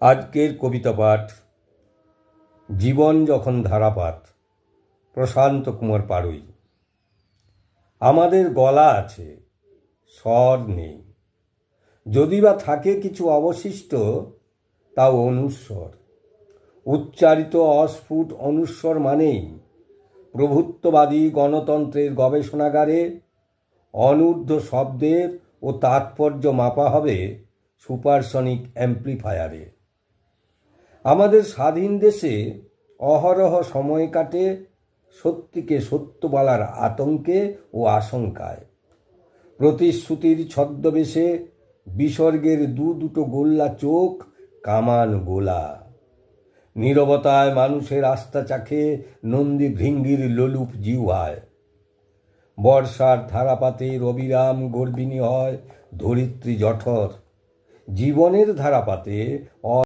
আজকের কবিতা পাঠ জীবন যখন ধারাপাত, প্রশান্ত কুমার পাড়ুই। আমাদের গলা আছে, স্বর নেই, যদি বা থাকে কিছু অবশিষ্ট, তাও অনুস্বর। উচ্চারিত অস্ফুট অনুস্বর মানেই প্রভুত্ববাদী গণতন্ত্রের গবেষণাগারে অনূর্ধ্ব শব্দের ও তাৎপর্য মাপা হবে সুপারসনিক অ্যাম্প্লিফায়ারে। আমাদের স্বাধীন দেশে অহরহ সময় কাটে সত্যিকে সত্য বলার আতঙ্কে ও আশঙ্কায়। প্রতিশ্রুতির ছদ্মবেশে বিসর্গের দুটো গোল্লা চোখ কামান গোলা। নীরবতায় মানুষের আস্থা চাখে নন্দী ভৃঙ্গির লোলুপ জিহ্বায়। বর্ষার ধারাপাতের অবিরাম গর্বিণী হয় ধরিত্রী জঠর। জীবনের ধারাপাতে